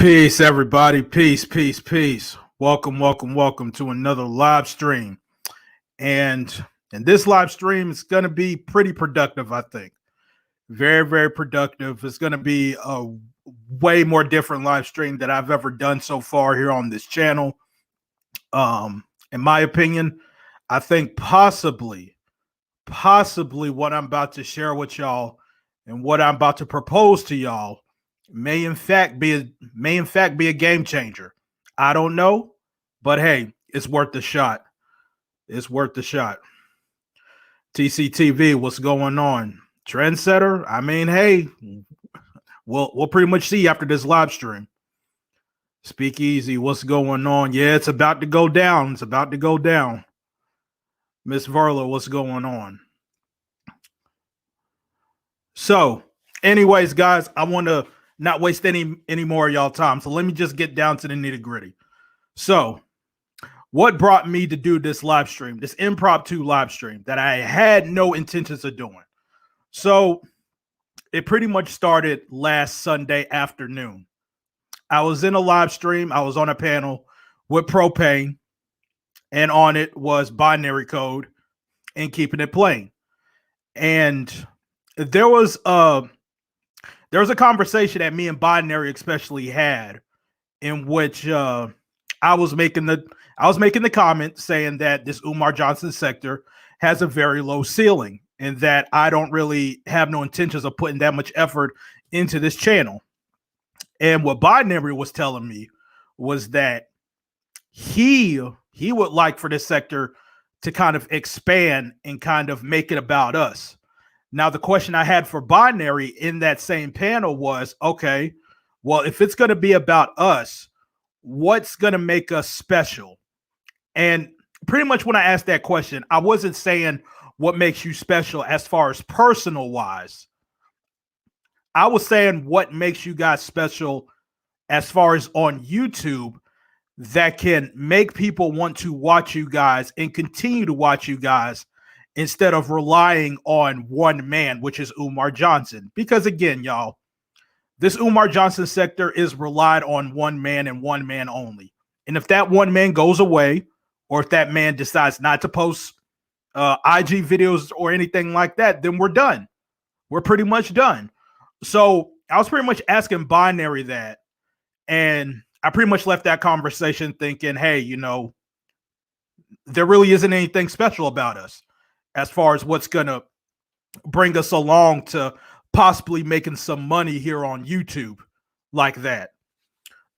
Peace, everybody. Peace, peace, peace. Welcome, welcome, welcome to another live stream. And this live stream is going to be pretty productive, I think. Very, very productive. It's going to be a way more different live stream that I've ever done so far here on this channel. In my opinion, I think possibly what I'm about to share with y'all and what I'm about to propose to y'all may in fact be a game changer. I don't know, but hey, it's worth the shot. It's worth the shot. TCTV, what's going on? Trendsetter? I mean, hey, we'll pretty much see after this live stream. Speakeasy, what's going on? Yeah, it's about to go down. It's about to go down. Miss Verla, what's going on? So, anyways, guys, I want to not waste any more of y'all time. So let me just get down to the nitty gritty. So what brought me to do this live stream, this impromptu live stream that I had no intentions of doing? So it pretty much started last Sunday afternoon. I was in a live stream. I was on a panel with Propane, and on it was binary code and keeping it plain. And there was a conversation that me and Binary especially had, in which I was making the comment saying that this Umar Johnson sector has a very low ceiling, and that I don't really have no intentions of putting that much effort into this channel. And what Binary was telling me was that he would like for this sector to kind of expand and kind of make it about us. Now, the question I had for Binary in that same panel was, okay, well, if it's going to be about us, what's going to make us special? And pretty much when I asked that question, I wasn't saying what makes you special as far as personal wise. I was saying what makes you guys special as far as on YouTube that can make people want to watch you guys and continue to watch you guys, instead of relying on one man, which is Umar Johnson. Because again, y'all, this Umar Johnson sector is relied on one man and one man only. And if that one man goes away, or if that man decides not to post IG videos or anything like that, then we're done. We're pretty much done. So I was pretty much asking Binary that. And I pretty much left that conversation thinking, hey, you know, there really isn't anything special about us as far as what's going to bring us along to possibly making some money here on YouTube like that.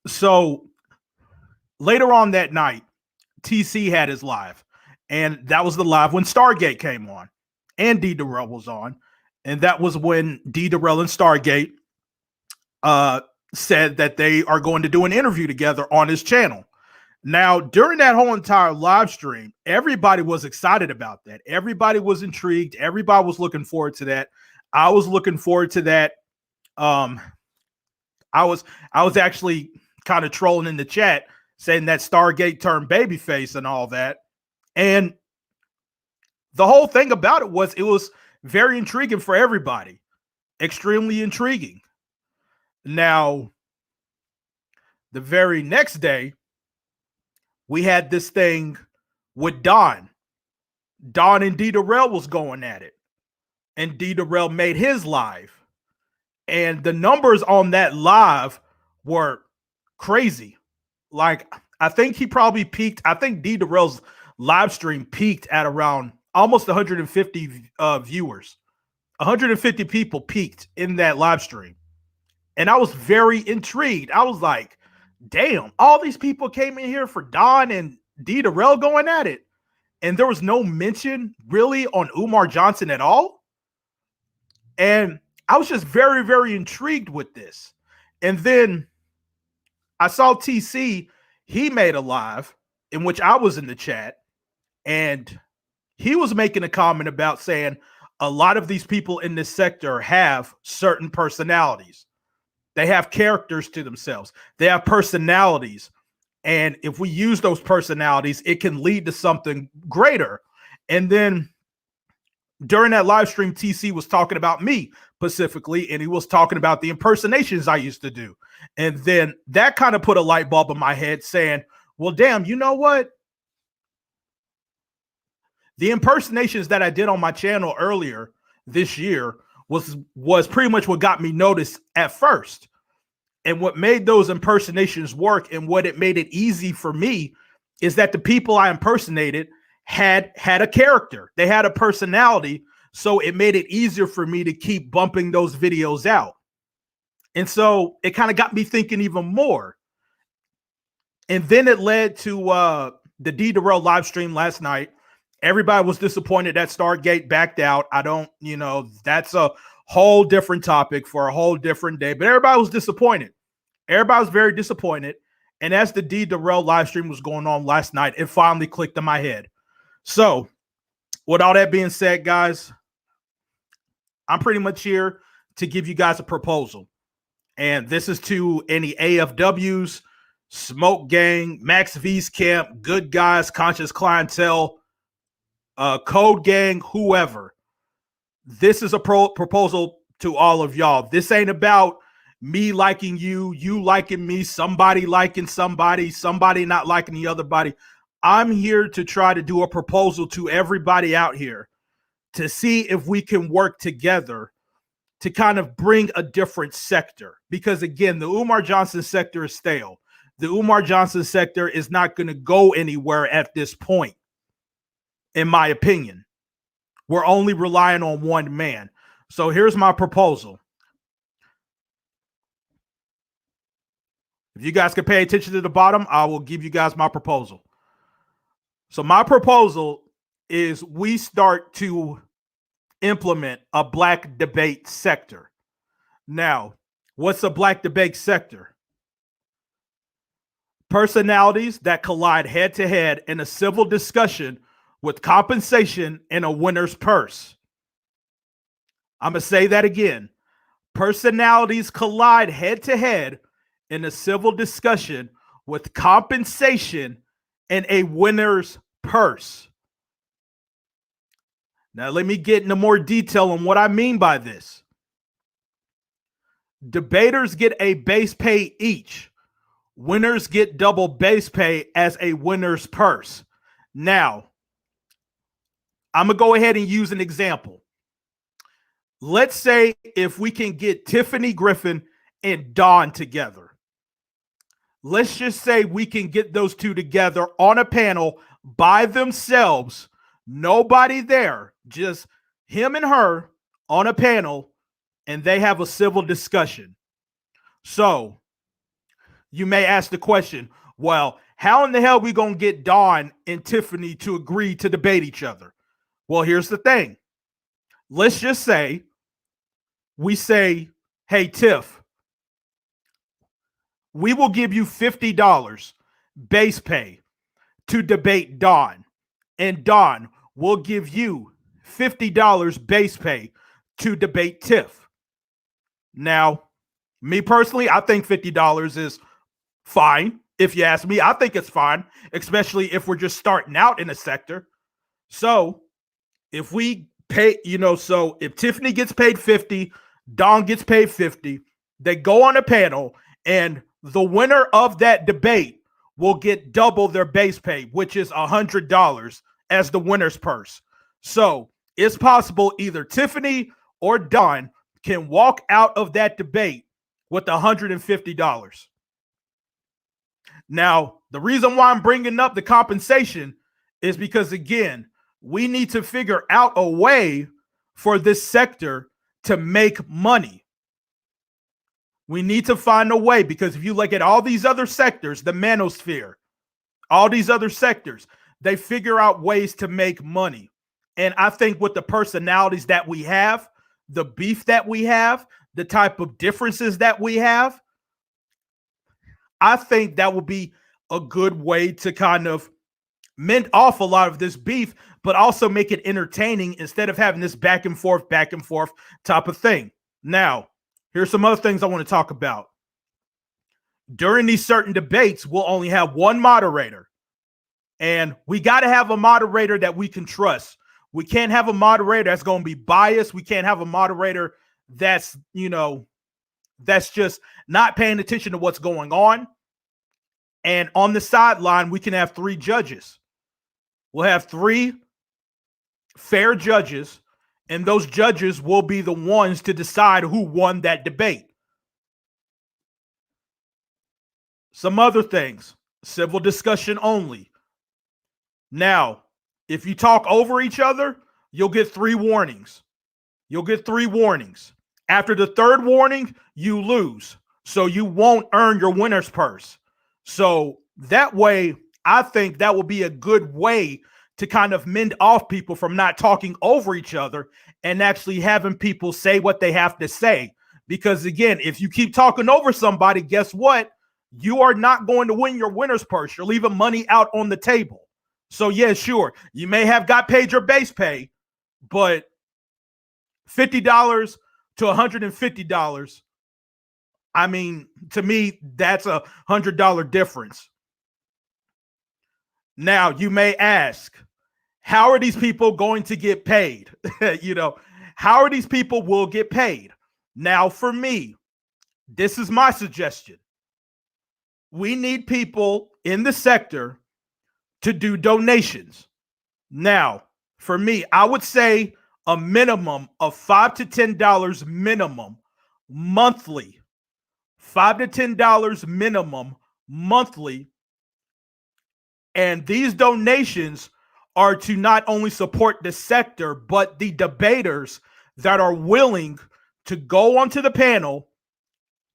So later on that night, TC had his live, and that was the live when Stargate came on and D Derrell was on. And that was when D Derrell and Stargate said that they are going to do an interview together on his channel. Now, during that whole entire live stream, everybody was excited about that. Everybody was intrigued. Everybody was looking forward to that. I was looking forward to that. I was actually kind of trolling in the chat saying that Stargate turned babyface and all that. And the whole thing about it was very intriguing for everybody. Extremely intriguing. Now, the very next day, we had this thing with Don. Don and D Derrell was going at it. And D Derrell made his live. And the numbers on that live were crazy. Like, I think he probably peaked. I think D Derrell's live stream peaked at around almost 150 viewers. 150 people peaked in that live stream. And I was very intrigued. I was like, damn, all these people came in here for Don and D Derrell going at it. And there was no mention really on Umar Johnson at all. And I was just very, very intrigued with this. And then I saw TC, he made a live in which I was in the chat. And he was making a comment about saying a lot of these people in this sector have certain personalities. They have characters to themselves. They have personalities. And if we use those personalities, it can lead to something greater. And then during that live stream, TC was talking about me specifically, and he was talking about the impersonations I used to do. And then that kind of put a light bulb in my head saying, well, damn, you know what? The impersonations that I did on my channel earlier this year was pretty much what got me noticed at first. And what made those impersonations work and what it made it easy for me is that the people I impersonated had a character. They had a personality. So it made it easier for me to keep bumping those videos out. And so it kind of got me thinking even more. And then it led to the D Derrell live stream last night. Everybody was disappointed that Stargate backed out. I don't, that's a whole different topic for a whole different day. But everybody was disappointed. Everybody was very disappointed. And as the D Derrell live stream was going on last night, it finally clicked in my head. So with all that being said, guys, I'm pretty much here to give you guys a proposal. And this is to any AFWs, Smoke Gang, Max V's Camp, Good Guys, Conscious Clientele, Code Gang, whoever. This is a proposal to all of y'all. This ain't about me liking you, you liking me, somebody liking somebody, somebody not liking the other body. I'm here to try to do a proposal to everybody out here to see if we can work together to kind of bring a different sector. Because again, the Umar Johnson sector is stale. The Umar Johnson sector is not going to go anywhere at this point, in my opinion. We're only relying on one man. So here's my proposal. If you guys can pay attention to the bottom, I will give you guys my proposal. So my proposal is we start to implement a black debate sector. Now, what's a black debate sector? Personalities that collide head to head in a civil discussion with compensation and a winner's purse. I'm going to say that again. Personalities collide head to head in a civil discussion with compensation and a winner's purse. Now, let me get into more detail on what I mean by this. Debaters get a base pay each. Winners get double base pay as a winner's purse. Now, I'm going to go ahead and use an example. Let's say if we can get Tiffany Griffin and Dawn together. Let's just say we can get those two together on a panel by themselves. Nobody there, just him and her on a panel, and they have a civil discussion. So you may ask the question, well, how in the hell are we going to get Dawn and Tiffany to agree to debate each other? Well, here's the thing. Let's just say we say, hey, Tiff, we will give you $50 base pay to debate Dawn. And Dawn will give you $50 base pay to debate Tiff. Now, me personally, I think $50 is fine. If you ask me, I think it's fine, especially if we're just starting out in a sector. So if we pay, so if Tiffany gets paid 50, Dawn gets paid 50, they go on a panel and the winner of that debate will get double their base pay, which is $100 as the winner's purse. So it's possible either Tiffany or Dawn can walk out of that debate with $150. Now, the reason why I'm bringing up the compensation is because, again, we need to figure out a way for this sector to make money. We need to find a way, because if you look at all these other sectors, the manosphere, all these other sectors, they figure out ways to make money. And I think with the personalities that we have, the beef that we have, the type of differences that we have, I think that will be a good way to kind of mend off a lot of this beef, but also make it entertaining instead of having this back and forth type of thing. Now, here's some other things I want to talk about. During these certain debates, we'll only have one moderator. And we got to have a moderator that we can trust. We can't have a moderator that's going to be biased. We can't have a moderator that's, that's just not paying attention to what's going on. And on the sideline, we can have 3 judges. We'll have 3 fair judges, and those judges will be the ones to decide who won that debate. Some other things, civil discussion only. Now, if you talk over each other, you'll get 3 warnings. You'll get 3 warnings. After the 3rd warning, you lose. So you won't earn your winner's purse. So that way, I think that will be a good way to kind of mend off people from not talking over each other and actually having people say what they have to say. Because again, if you keep talking over somebody, guess what? You are not going to win your winner's purse. You're leaving money out on the table. So yeah, sure, you may have got paid your base pay, but $50 to $150, I mean, to me, that's $100 difference. Now, you may ask, how are these people going to get paid? How are these people will get paid? Now, for me, this is my suggestion. We need people in the sector to do donations. Now, for me, I would say a minimum of $5 to $10 minimum monthly. $5 to $10 minimum monthly. And these donations are to not only support the sector, but the debaters that are willing to go onto the panel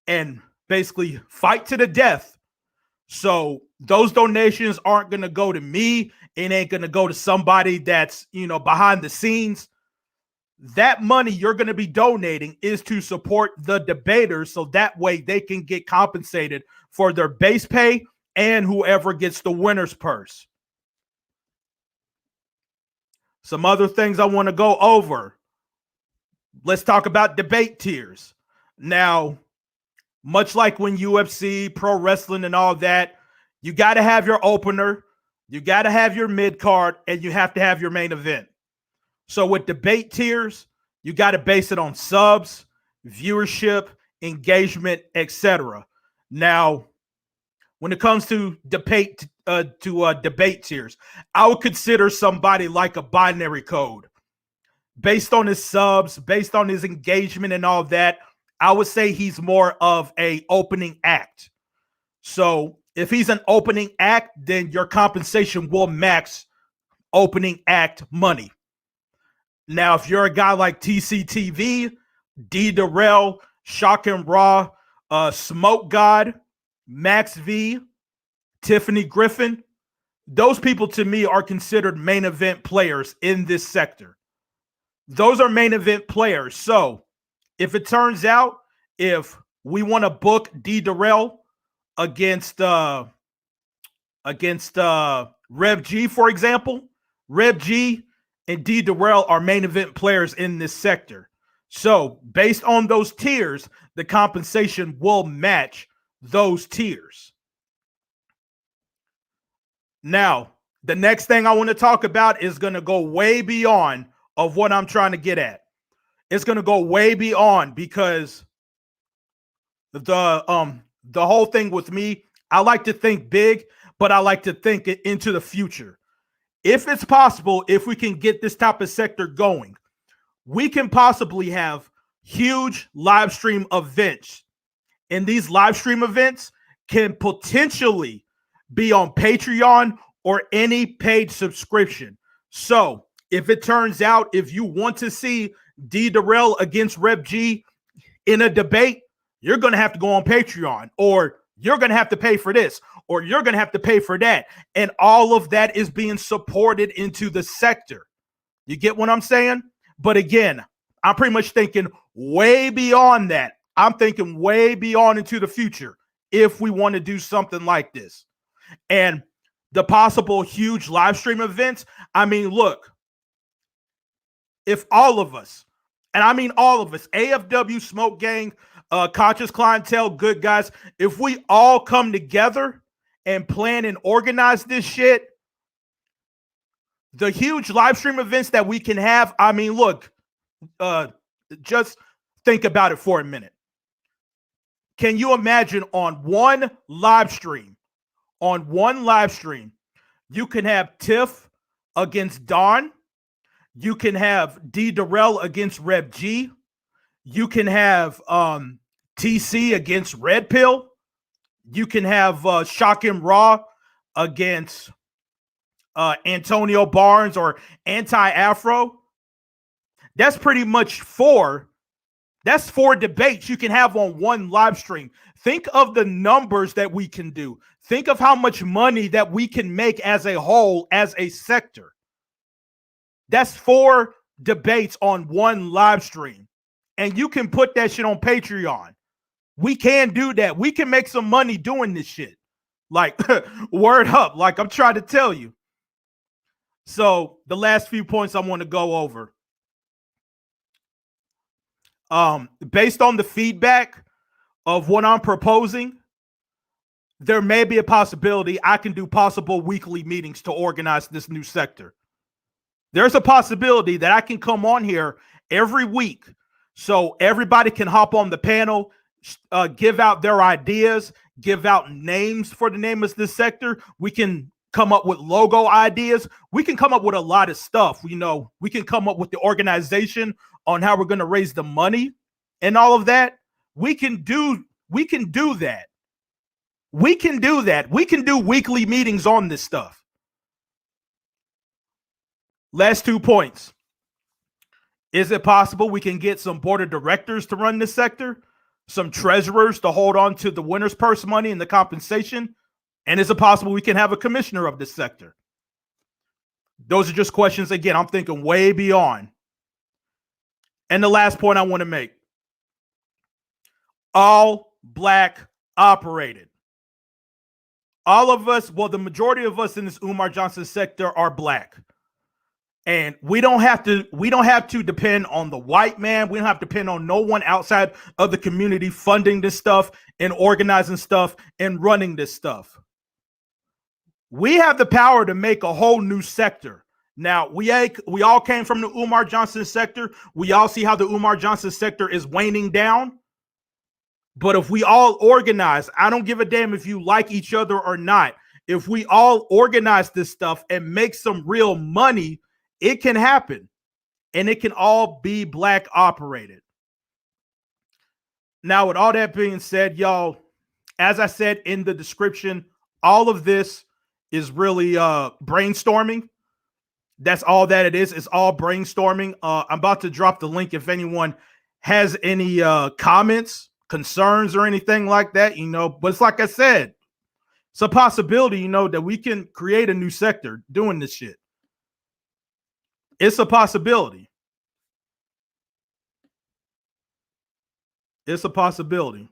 and basically fight to the death. So those donations aren't going to go to me. It ain't going to go to somebody that's, behind the scenes. That money you're going to be donating is to support the debaters, so that way they can get compensated for their base pay and whoever gets the winner's purse. Some other things I want to go over. Let's talk about debate tiers. Now, much like when UFC, pro wrestling, and all that, you got to have your opener, you got to have your mid card, and you have to have your main event. So with debate tiers, you got to base it on subs, viewership, engagement, etc. Now, when it comes to debate tiers, I would consider somebody like a binary code. Based on his subs, based on his engagement and all that, I would say he's more of a opening act. So if he's an opening act, then your compensation will max opening act money. Now, if you're a guy like TCTV, D Derrell, Shock and Raw, Smoke God, Max V, Tiffany Griffin, those people to me are considered main event players in this sector. Those are main event players. So if it turns out, if we want to book D Derrell against Rev G, for example, Rev G and D Derrell are main event players in this sector. So based on those tiers, the compensation will match those tiers. Now, the next thing I want to talk about is going to go way beyond of what I'm trying to get at. It's going to go way beyond, because the whole thing with me, I like to think big, but I like to think it into the future. If it's possible, if we can get this type of sector going, we can possibly have huge live stream events. And these live stream events can potentially be on Patreon or any paid subscription. So if it turns out, if you want to see D Derrell against Rev G in a debate, you're going to have to go on Patreon, or you're going to have to pay for this, or you're going to have to pay for that. And all of that is being supported into the sector. You get what I'm saying? But again, I'm pretty much thinking way beyond that. I'm thinking way beyond into the future if we want to do something like this. And the possible huge live stream events, I mean, look, if all of us, and I mean all of us, AFW, Smoke Gang, Conscious Clientele, Good Guys, if we all come together and plan and organize this shit, The huge live stream events that we can have. I mean, look, just think about it for a minute. Can you imagine on one live stream, you can have Tiff against Dawn. You can have D Derrell against Rev G. You can have TC against Red Pill. You can have Shock and Raw against Antonio Barnes or Anti-Afro. That's pretty much four debates you can have on one live stream. Think of the numbers that we can do. Think of how much money that we can make as a whole, as a sector. That's 4 debates on one live stream. And you can put that shit on Patreon. We can do that. We can make some money doing this shit. Like, word up. Like, I'm trying to tell you. So, the last few points I want to go over. Based on the feedback of what I'm proposing, there may be a possibility I can do possible weekly meetings to organize this new sector. There's a possibility that I can come on here every week so everybody can hop on the panel, give out their ideas, give out names for the name of this sector. We can come up with logo ideas. We can come up with a lot of stuff. You know, we can come up with the organization on how we're going to raise the money and all of that. We can do that. We can do that. We can do weekly meetings on this stuff. Last 2 points. Is it possible we can get some board of directors to run this sector? Some treasurers to hold on to the winner's purse money and the compensation? And is it possible we can have a commissioner of this sector? Those are just questions. Again, I'm thinking way beyond. And the last point I want to make. All black operated. All of us, well, the majority of us in this Umar Johnson sector are black. And we don't have to depend on the white man. We don't have to depend on no one outside of the community funding this stuff and organizing stuff and running this stuff. We have the power to make a whole new sector. Now, we all came from the Umar Johnson sector. We all see how the Umar Johnson sector is waning down. But if we all organize, I don't give a damn if you like each other or not. If we all organize this stuff and make some real money, it can happen, and it can all be black operated. Now, with all that being said, y'all, as I said in the description, all of this is really brainstorming. That's all that it is. It's all brainstorming. I'm about to drop the link if anyone has any comments, concerns, or anything like that, you know. But it's like I said, it's a possibility, you know, that we can create a new sector doing this shit. It's a possibility. It's a possibility.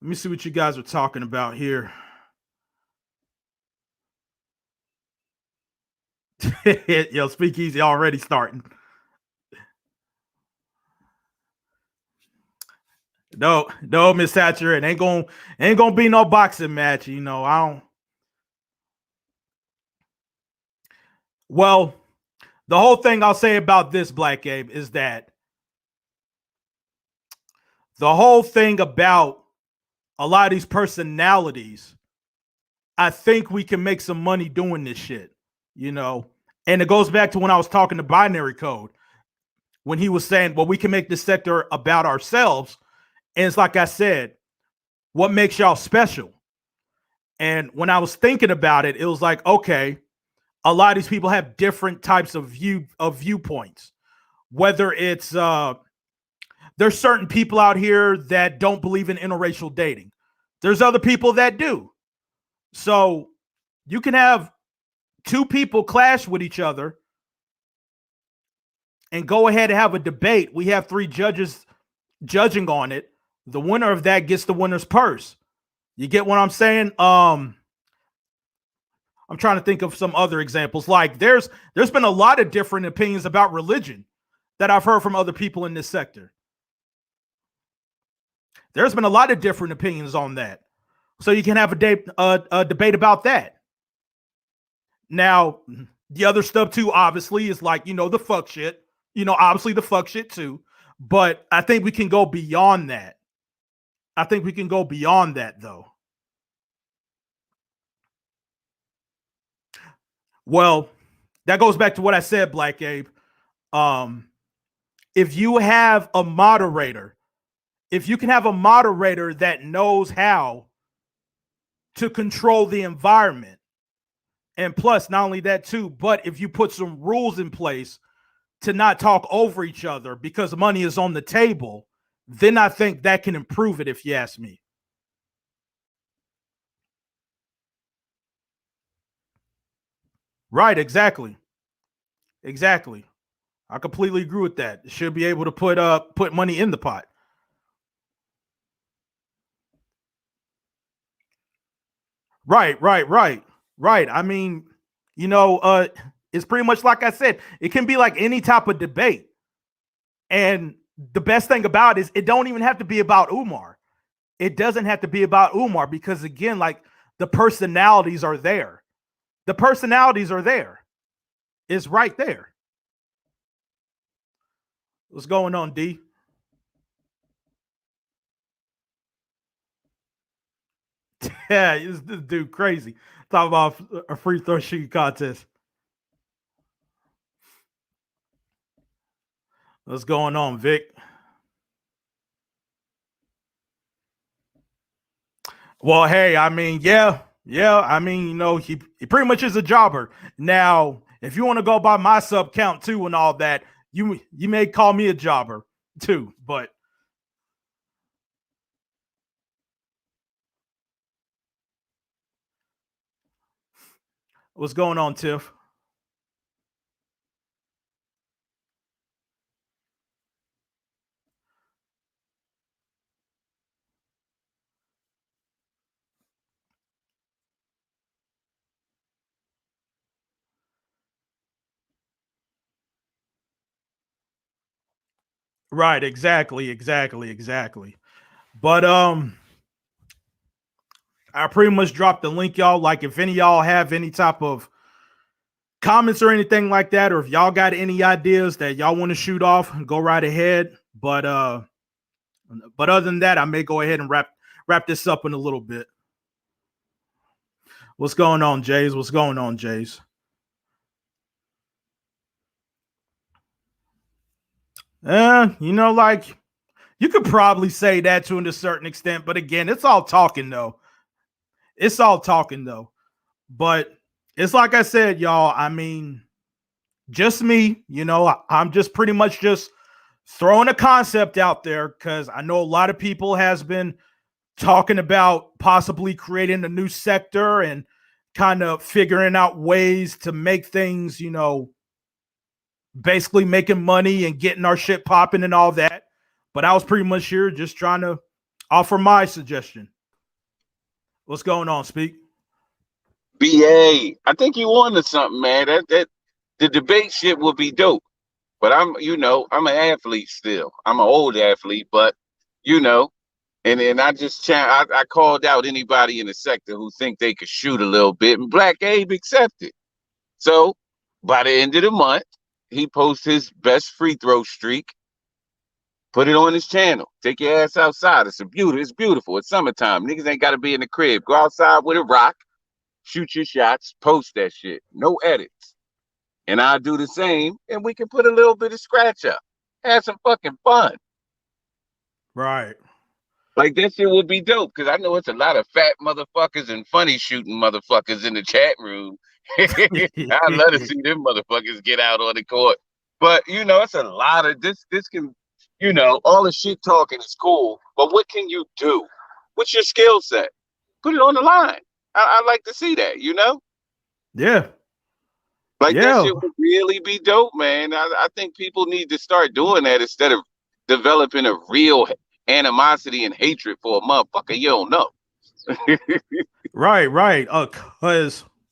Let me see what you guys are talking about here. Yo, Speakeasy already starting. No, Miss Thatcher, it ain't gonna be no boxing match, you know. I don't. Well, the whole thing I'll say about this, Black Abe, is that the whole thing about a lot of these personalities, I think we can make some money doing this shit, you know. And it goes back to when I was talking to Binary Code, when he was saying, well, we can make this sector about ourselves. And it's like I said, what makes y'all special? And when I was thinking about it, it was like, okay, a lot of these people have different types of viewpoints. Whether it's there's certain people out here that don't believe in interracial dating. There's other people that do. So you can have 2 people clash with each other and go ahead and have a debate. We have 3 judges judging on it. The winner of that gets the winner's purse. You get what I'm saying? I'm trying to think of some other examples. Like there's been a lot of different opinions about religion that I've heard from other people in this sector. There's been a lot of different opinions on that. So you can have a debate about that. Now, The other stuff too, obviously, is like, the fuck shit. Obviously the fuck shit too. But I think we can go beyond that. I think we can go beyond that though. Well, that goes back to what I said, Black Abe. If you have a moderator, if you can have a moderator that knows how to control the environment, and plus, not only that too, but if you put some rules in place to not talk over each other because money is on the table, then I think that can improve it, if you ask me. Right, exactly. Exactly. I completely agree with that. Should be able to put money in the pot. Right. I mean, it's pretty much like I said, it can be like any type of debate. And the best thing about it is it don't even have to be about Umar. It doesn't have to be about Umar because again, like the personalities are there. The personalities are there. It's right there. What's going on, D? Yeah, this dude crazy. Talk about a free throw shooting contest. What's going on, Vic? Well, hey, I mean, yeah. I mean, he pretty much is a jobber. Now, if you want to go by my sub count too and all that, you may call me a jobber too, but what's going on, Tiff? Right, exactly. But I pretty much dropped the link, y'all. Like, if any of y'all have any type of comments or anything like that, or if y'all got any ideas that y'all want to shoot off, go right ahead. But other than that, I may go ahead and wrap this up in a little bit. What's going on, Jays? What's going on, Jays? Like you could probably say that to a certain extent, but again, it's all talking though. It's all talking though. But it's like I said, y'all. I mean, just me, I'm just pretty much just throwing a concept out there because I know a lot of people has been talking about possibly creating a new sector and kind of figuring out ways to make things, basically making money and getting our shit popping and all that. But I was pretty much here just trying to offer my suggestion. What's going on, Speak? BA, I think you on to something, man. That the debate shit will be dope. But I'm an athlete still. I'm an old athlete, but you know, and I just I called out anybody in the sector who think they could shoot a little bit, and Black Abe accepted. So by the end of the month, he posts his best free throw streak. Put it on his channel. Take your ass outside. It's beautiful. It's summertime. Niggas ain't got to be in the crib. Go outside with a rock. Shoot your shots, post that shit. No edits. And I'll do the same, and we can put a little bit of scratch up. Have some fucking fun. Right. Like that shit would be dope, because I know it's a lot of fat motherfuckers and funny shooting motherfuckers in the chat room. I'd love to see them motherfuckers get out on the court. But it's a lot of this can all the shit talking is cool, but what can you do? What's your skill set? Put it on the line. I like to see that, Yeah. Like that shit would really be dope, man. I think people need to start doing that instead of developing a real animosity and hatred for a motherfucker you don't know. Right.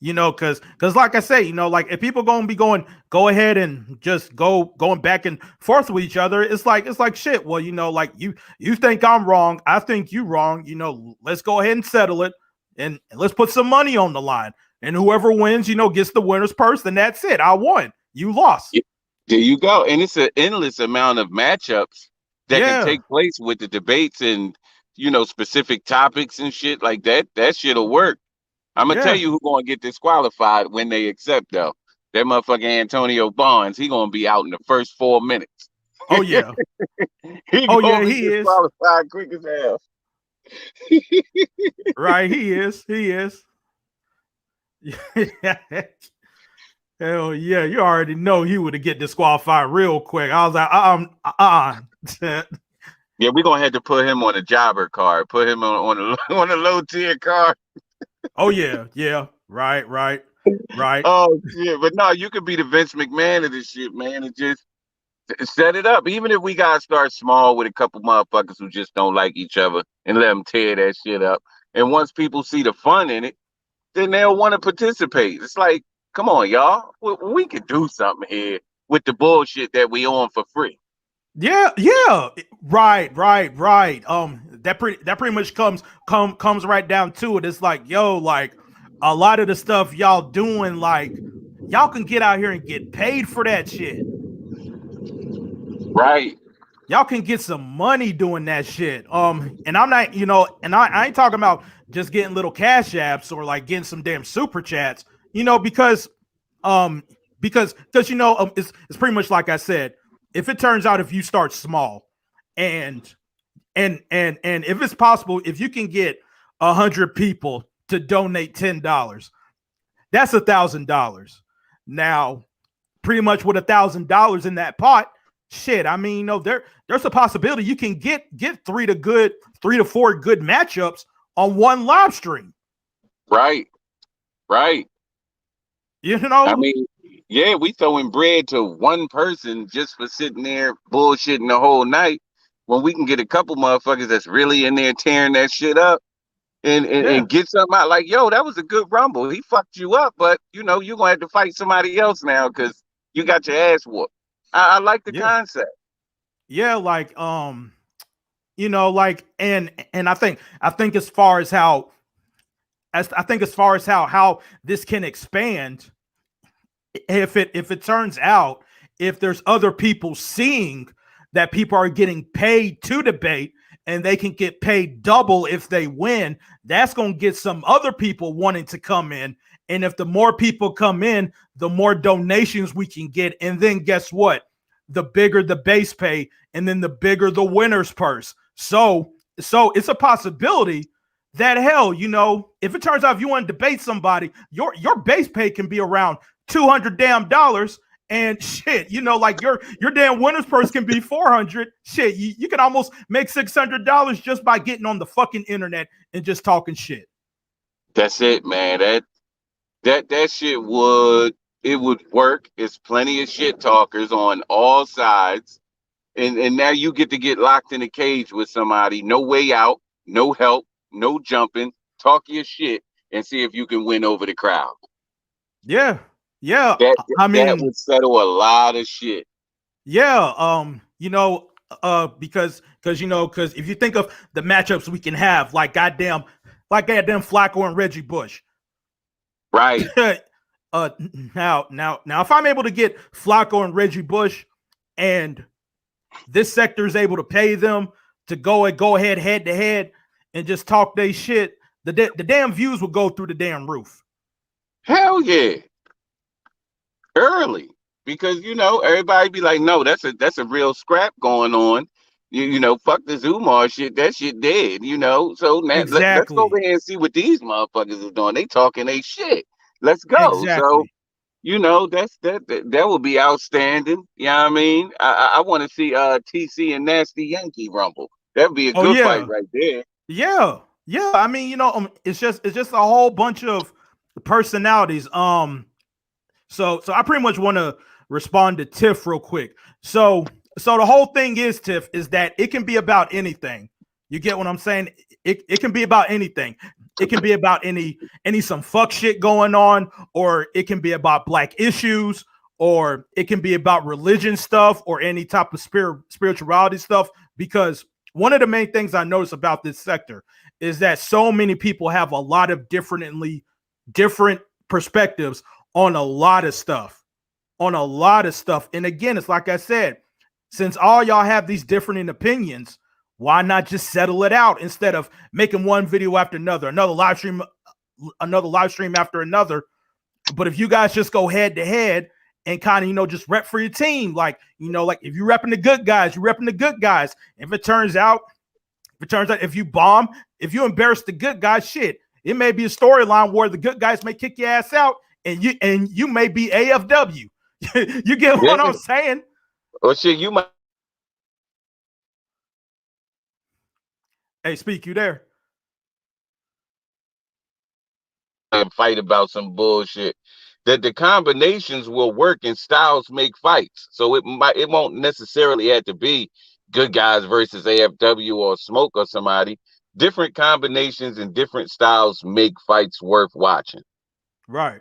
Because like I say, like if people gonna be go ahead and just going back and forth with each other, it's like shit. Well, like you think I'm wrong, I think you wrong. Let's go ahead and settle it, and let's put some money on the line. and whoever wins, gets the winner's purse, and that's it. I won. You lost. There you go. And it's an endless amount of matchups that can Yeah, take place with the debates and specific topics and shit like that. That shit'll work. I'm gonna tell yeah. you who's gonna get disqualified when they accept though. That motherfucker Antonio Barnes, he gonna be out in the first 4 minutes. Oh yeah. He Oh gonna yeah. be He is. disqualified quick as hell. Right. He is. He is. Hell yeah. You already know he would get disqualified real quick. I was like, Yeah, we're gonna have to put him on a jobber card, put him on a on a low tier card. Oh yeah. Yeah. Right. Right. Right. Oh shit. But no, you could be the Vince McMahon of this shit, man, and just set it up. Even if we gotta start small with a couple motherfuckers who just don't like each other and let them tear that shit up. And once people see the fun in it, then they'll want to participate. It's like, come on, y'all. We could do something here with the bullshit that we on for free. Yeah, yeah, right, right, right. That pretty much comes right down to it. It's like, yo, like a lot of the stuff y'all doing, like y'all can get out here and get paid for that shit. Right. Y'all can get some money doing that shit. And I'm not, and I ain't talking about just getting little cash apps or like getting some damn super chats, because it's pretty much like I said. If it turns out if you start small and if it's possible, if you can get 100 people to donate $10, that's $1,000. Now, pretty much with $1,000 in that pot, shit. I mean, there's a possibility you can get 3 to 4 good matchups on one live stream. Right. Right. I mean, yeah, we throwing bread to one person just for sitting there bullshitting the whole night when we can get a couple motherfuckers that's really in there tearing that shit up and get something out. Like, yo, that was a good rumble. He fucked you up, but you're gonna have to fight somebody else now because you got your ass whooped. I like the concept. Yeah, like like and I think as far as how how this can expand, if it turns out if there's other people seeing that people are getting paid to debate and they can get paid double if they win, that's going to get some other people wanting to come in. And if the more people come in, the more donations we can get. And then guess what? The bigger the base pay, and then the bigger the winner's purse. So it's a possibility that hell, if it turns out if you want to debate somebody, your base pay can be around $200 damn dollars, and shit, like your damn winner's purse can be 400. Shit, you can almost make $600 just by getting on the fucking internet and just talking shit. That's it, man. That shit would work. It's plenty of shit talkers on all sides, and now you get to get locked in a cage with somebody. No way out, no help, no jumping. Talk your shit and see if you can win over the crowd. Yeah. Yeah, that would settle a lot of shit. Yeah, because if you think of the matchups we can have, like goddamn Flacco and Reggie Bush, right? Now, if I'm able to get Flacco and Reggie Bush, and this sector is able to pay them to go ahead head to head and just talk they shit, the damn views will go through the damn roof. Hell yeah. Early, because everybody be like, no, that's a real scrap going on. Fuck this Umar shit. That shit dead. So now Exactly. let's go over here and see what these motherfuckers are doing. They talking they shit. Let's go. Exactly. So that would be outstanding. You know what I mean? I want to see TC and Nasty Yankee rumble. That'd be a good fight right there. Yeah. I mean, it's just a whole bunch of personalities. So I pretty much want to respond to Tiff real quick. So the whole thing is, Tiff, is that it can be about anything. You get what I'm saying? It can be about anything. It can be about any some fuck shit going on, or it can be about black issues, or it can be about religion stuff, or any type of spirituality stuff. Because one of the main things I notice about this sector is that so many people have a lot of different perspectives on a lot of stuff. On a lot of stuff. And again, it's like I said, since all y'all have these different opinions, why not just settle it out instead of making one video after another live stream after another? But if you guys just go head to head and kind of, just rep for your team, like, like if you're repping the good guys, you're repping the good guys. If it turns out if you bomb, if you embarrass the good guys, shit, it may be a storyline where the good guys may kick your ass out and you may be AFW. You get what I'm saying? Or shit, you might. Hey, Speak, you there? And fight about some bullshit. That the combinations will work and styles make fights. So it won't necessarily have to be good guys versus AFW or Smoke or somebody. Different combinations and different styles make fights worth watching. Right.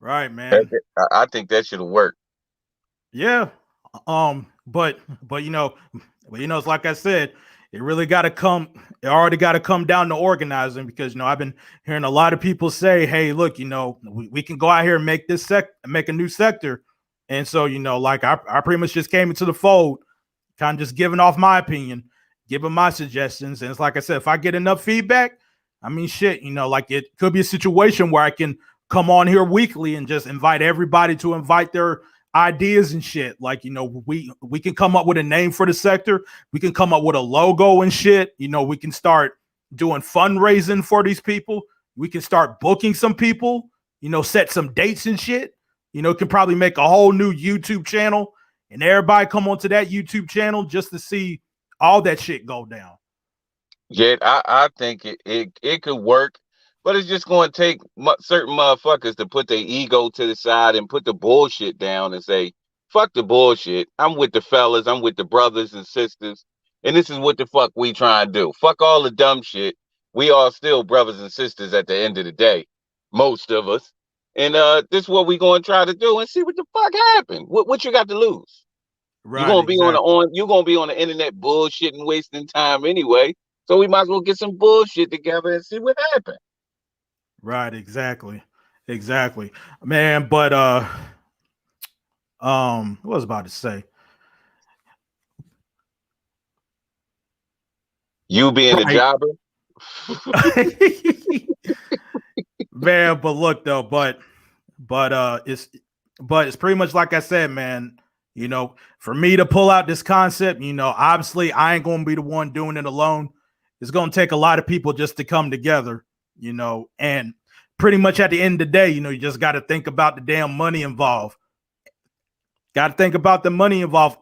Right, man. I think that should work. Yeah. But it's like I said, it already got to come down to organizing, because I've been hearing a lot of people say, hey, look, we can go out here and make a new sector. And so, like I pretty much just came into the fold, kind of just giving off my opinion, giving my suggestions. And it's like I said, if I get enough feedback, I mean, shit, like it could be a situation where I can come on here weekly and just invite everybody to invite their ideas and shit. Like, we can come up with a name for the sector. We can come up with a logo and shit. We can start doing fundraising for these people. We can start booking some people, set some dates and shit. Can probably make a whole new YouTube channel and everybody come onto that YouTube channel just to see all that shit go down. Yeah, I think it could work, but it's just going to take certain motherfuckers to put their ego to the side and put the bullshit down and say, fuck the bullshit. I'm with the fellas. I'm with the brothers and sisters. And this is what the fuck we try and do. Fuck all the dumb shit. We are still brothers and sisters at the end of the day. Most of us. And this is what we going to try to do and see what the fuck happened. What you got to lose? Right. You're gonna be you're gonna be on the internet bullshitting, wasting time anyway. So we might as well get some bullshit together and see what happens. Right, exactly. Man, but what was I about to say? You being a jobber? Man, but look though, but it's pretty much like I said, man. For me to pull out this concept, obviously I ain't gonna be the one doing it alone. It's gonna take a lot of people just to come together, and pretty much at the end of the day, you just got to think about the damn money involved. Got to think about the money involved,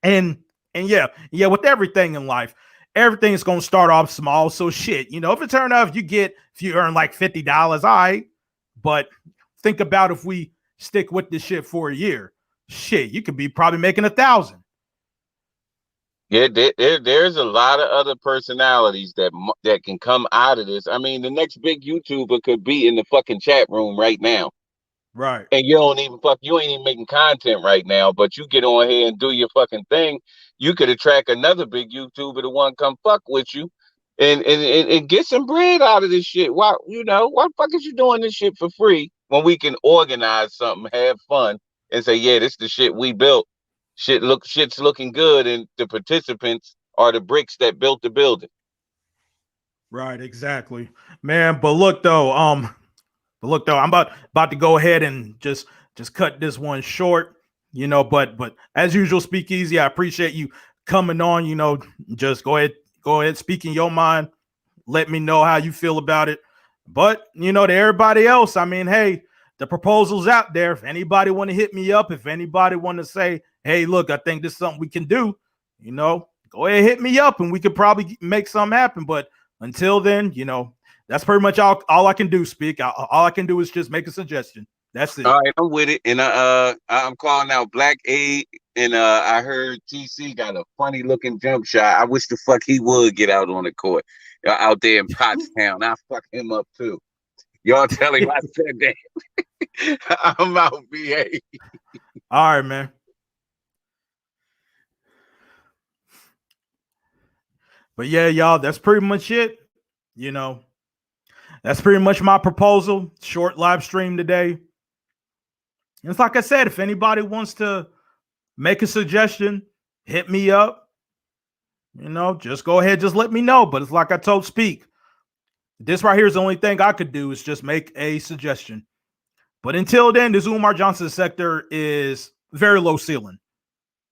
and yeah, with everything in life, everything's gonna start off small. So shit, if it turns out if you earn like $50, all right. But think about if we stick with this shit for a year. Shit, you could be probably making 1,000. Yeah, there's a lot of other personalities that can come out of this. I mean, the next big YouTuber could be in the fucking chat room right now. Right. And you ain't even making content right now, but you get on here and do your fucking thing. You could attract another big YouTuber to want to come fuck with you and get some bread out of this shit. Why the fuck is you doing this shit for free when we can organize something, have fun, and say, yeah, this is the shit we built. Shit's looking good, and the participants are the bricks that built the building. Right, exactly. Man, but look though, I'm about to go ahead and just cut this one short, but as usual, Speakeasy, I appreciate you coming on, just go ahead, speak in your mind, let me know how you feel about it. But to everybody else, I mean, hey, the proposal's out there. If anybody want to hit me up, if anybody want to say, hey, look, I think this is something we can do, go ahead, hit me up and we could probably make something happen. But until then, that's pretty much all I can do, Speak. All I can do is just make a suggestion. That's it. All right, I'm with it. And I'm calling out Black A. And I heard TC got a funny looking jump shot. I wish the fuck he would get out on the court out there in Pottstown. I fuck him up too. Y'all tell him I said that. I'm out, BA. All right, man. But yeah, y'all, that's pretty much it. That's pretty much my proposal. Short live stream today. And it's like I said, if anybody wants to make a suggestion, hit me up. You know, just go ahead, just let me know. But it's like I told Speak. This right here is the only thing I could do is just make a suggestion. But until then, this Umar Johnson sector is very low ceiling,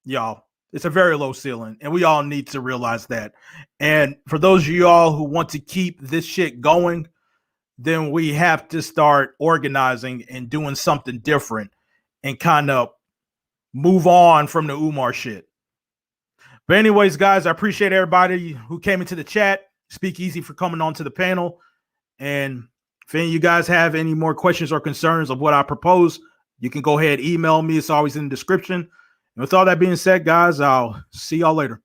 y'all. It's a very low ceiling, and we all need to realize that. And for those of y'all who want to keep this shit going, then we have to start organizing and doing something different and kind of move on from the Umar shit. But anyways, guys, I appreciate everybody who came into the chat. Speak Easy for coming on to the panel. And if any of you guys have any more questions or concerns of what I propose, you can go ahead, email me. It's always in the description. And with all that being said, guys, I'll see y'all later.